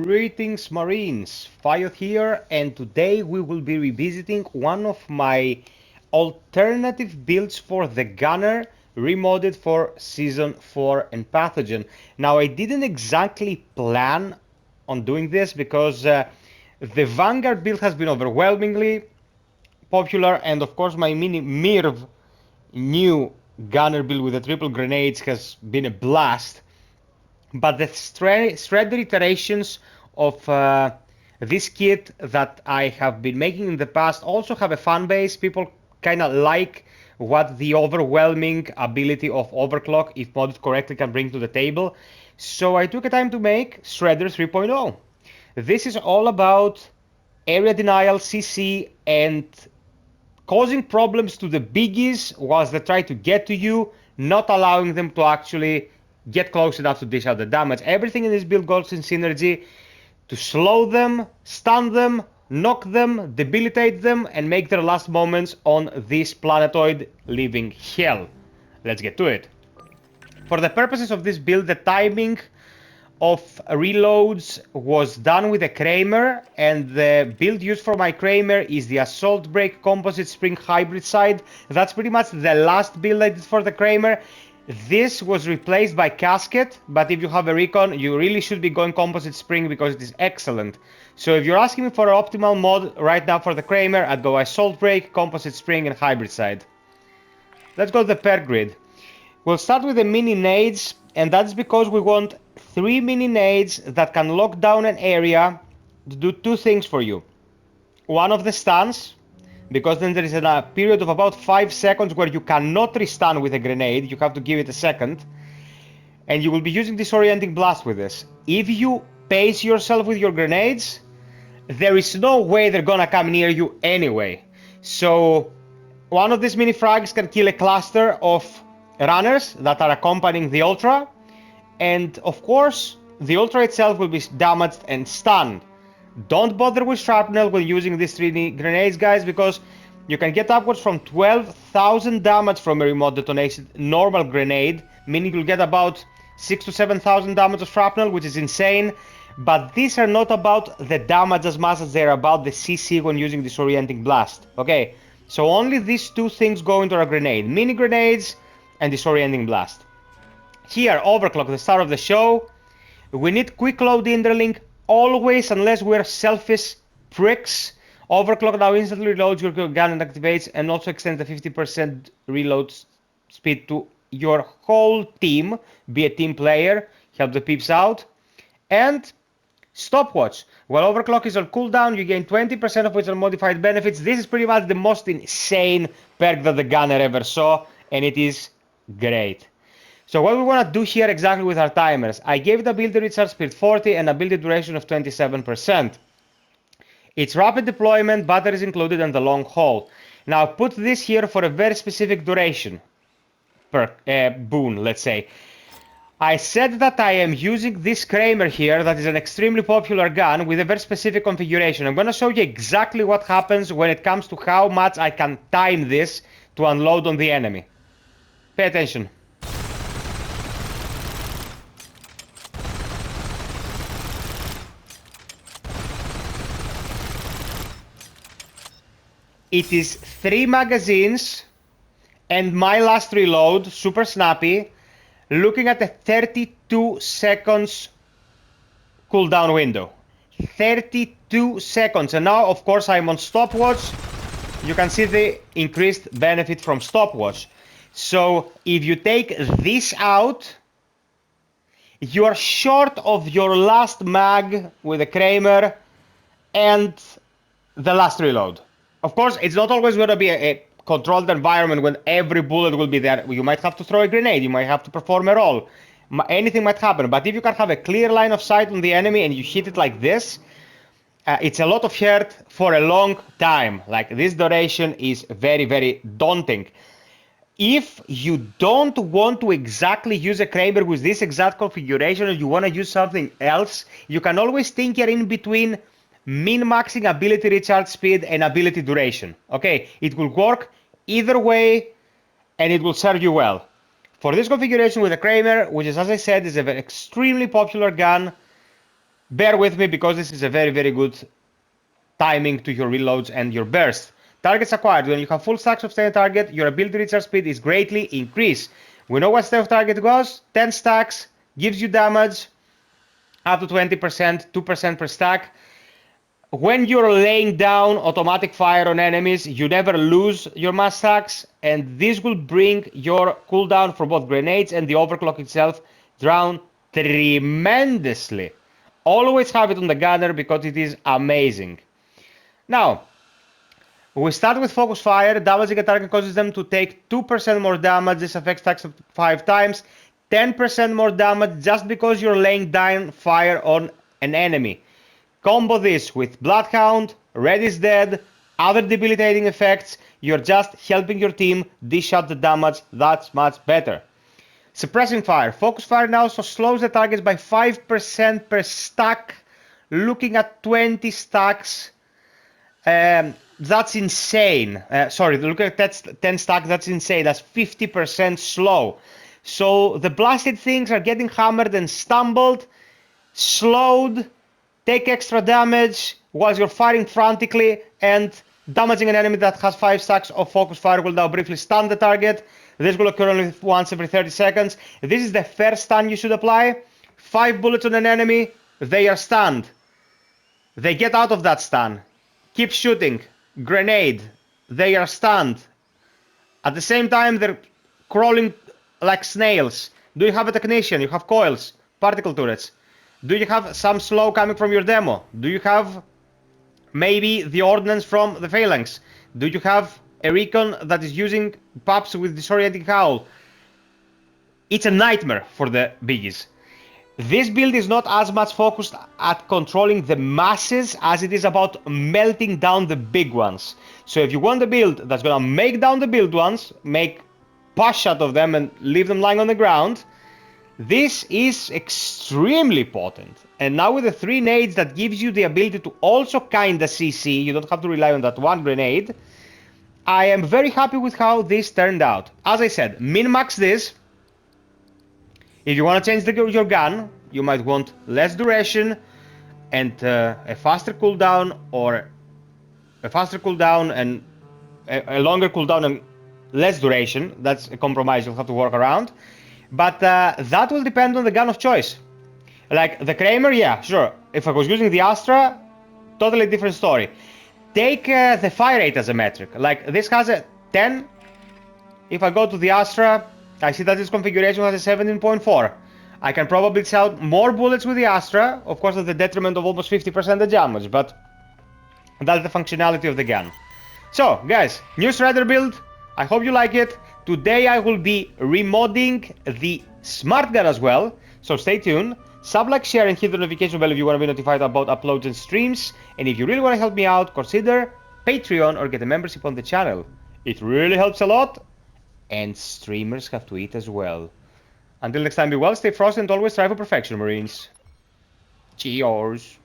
Greetings Marines, FiOth here, and today we will be revisiting one of my alternative builds for the Gunner remodded for Season 4 and Pathogen. Now I didn't exactly plan on doing this because the Vanguard build has been overwhelmingly popular, and of course my mini Mirv new Gunner build with the triple grenades has been a blast. But the shredder iterations of this kit that I have been making in the past also have a fan base. People kind of like what the overwhelming ability of Overclock, if modded correctly, can bring to the table. So I took a time to make Shredder 3.0. This is all about area denial, CC, and causing problems to the biggies whilst they try to get to you, not allowing them to actually get close enough to dish out the damage. Everything in this build goes in synergy to slow them, stun them, knock them, debilitate them, and make their last moments on this planetoid living hell. Let's get to it. For the purposes of this build, the timing of reloads was done with a Kramer, and the build used for my Kramer is the Assault Brake Composite Spring Hybrid side. That's pretty much the last build I did for the Kramer. This was replaced by Casket, but if you have a Recon, you really should be going Composite Spring because it is excellent. So if you're asking me for an optimal mod right now for the Kramer, I'd go Assault Brake, Composite Spring, and Hybrid side. Let's go to the perk grid. We'll start with the mini nades, and that's because we want 3 mini nades that can lock down an area to do 2 things for you. One of the stuns, because then there is a period of about 5 seconds where you cannot restun with a grenade, you have to give it a second, and you will be using Disorienting Blast with this. If you pace yourself with your grenades, there is no way they're gonna come near you anyway. So one of these mini frags can kill a cluster of runners that are accompanying the Ultra, and of course the Ultra itself will be damaged and stunned. Don't bother with shrapnel when using these 3 grenades, guys, because you can get upwards from 12,000 damage from a remote detonation normal grenade, meaning you'll get about 6,000 to 7,000 damage of shrapnel, which is insane. But these are not about the damage as much as they're about the CC when using Disorienting Blast. Okay, so only these 2 things go into a grenade: mini grenades and Disorienting Blast. Here, Overclock, the star of the show. We need quick load interlink always, unless we're selfish pricks. Overclock now instantly reloads your gun and activates, and also extends the 50% reload speed to your whole team. Be a team player, help the peeps out. And Stopwatch. While Overclock is on cooldown, you gain 20% of its unmodified benefits. This is pretty much the most insane perk that the Gunner ever saw, and it is great. So what we want to do here exactly with our timers, I gave the ability recharge speed 40 and ability duration of 27%. It's rapid deployment, batteries included, and the long haul. Now put this here for a very specific duration per boon, let's say. I said that I am using this Kramer here, that is an extremely popular gun with a very specific configuration. I'm going to show you exactly what happens when it comes to how much I can time this to unload on the enemy. Pay attention. It is 3 magazines and my last reload, super snappy, looking at a 32 seconds cooldown window. 32 seconds. And now, of course, I'm on stopwatch. You can see the increased benefit from stopwatch. So if you take this out, you are short of your last mag with a Kramer and the last reload. Of course, it's not always going to be a controlled environment when every bullet will be there. You might have to throw a grenade, you might have to perform a roll. Anything might happen, but if you can have a clear line of sight on the enemy and you hit it like this, it's a lot of hurt for a long time. Like, this duration is very, very daunting. If you don't want to exactly use a Kramer with this exact configuration and you want to use something else, you can always tinker in between min-maxing ability recharge speed and ability duration. Okay, it will work either way and it will serve you well. For this configuration with a Kramer, which is, as I said, is an extremely popular gun, bear with me because this is a very, very good timing to your reloads and your burst. Targets acquired. When you have full stacks of stay target, your ability recharge speed is greatly increased. We know what stay of target goes. 10 stacks gives you damage up to 20%, 2% per stack. When you're laying down automatic fire on enemies, you never lose your mass stacks, and this will bring your cooldown for both grenades and the overclock itself down tremendously. Always have it on the gunner because it is amazing. Now, we start with focus fire. Damaging a target causes them to take 2% more damage. This affects stacks up to 5 times. 10% more damage just because you're laying down fire on an enemy. Combo this with Bloodhound, Red is Dead, other debilitating effects. You're just helping your team dish out the damage. That's much better. Suppressing fire. Focus fire now also slows the targets by 5% per stack. Looking at 20 stacks. That's insane. Sorry, look at that 10 stacks. That's insane. That's 50% slow. So the blasted things are getting hammered and stumbled, slowed, take extra damage while you're firing frantically, and damaging an enemy that has 5 stacks of focus fire will now briefly stun the target. This will occur only once every 30 seconds. This is the first stun you should apply. 5 bullets on an enemy, they are stunned. They get out of that stun. Keep shooting. Grenade. They are stunned. At the same time, they're crawling like snails. Do you have a technician? You have coils, particle turrets. Do you have some slow coming from your demo? Do you have maybe the ordnance from the phalanx? Do you have a recon that is using pups with disorienting howl? It's a nightmare for the biggies. This build is not as much focused at controlling the masses as it is about melting down the big ones. So if you want a build that's gonna make down the big ones, make push out of them and leave them lying on the ground, this is extremely potent. And now with the 3 nades that gives you the ability to also kinda CC, you don't have to rely on that one grenade. I am very happy with how this turned out. As I said, min-max this. If you want to change your gun, you might want less duration and a faster cooldown, or a faster cooldown and a longer cooldown and less duration. That's a compromise you'll have to work around. But that will depend on the gun of choice. Like the Kramer, yeah, sure. If I was using the Astra, totally different story. Take the fire rate as a metric. Like this has a 10. If I go to the Astra, I see that this configuration has a 17.4. I can probably sell more bullets with the Astra, of course at the detriment of almost 50% the damage, but that's the functionality of the gun. So, guys, new Shredder build. I hope you like it. Today I will be remodding the Smart Gun as well, so stay tuned. Sub, like, share, and hit the notification bell if you want to be notified about uploads and streams. And if you really want to help me out, consider Patreon or get a membership on the channel. It really helps a lot, and streamers have to eat as well. Until next time, be well, stay frosty, and always strive for perfection, Marines. Cheers.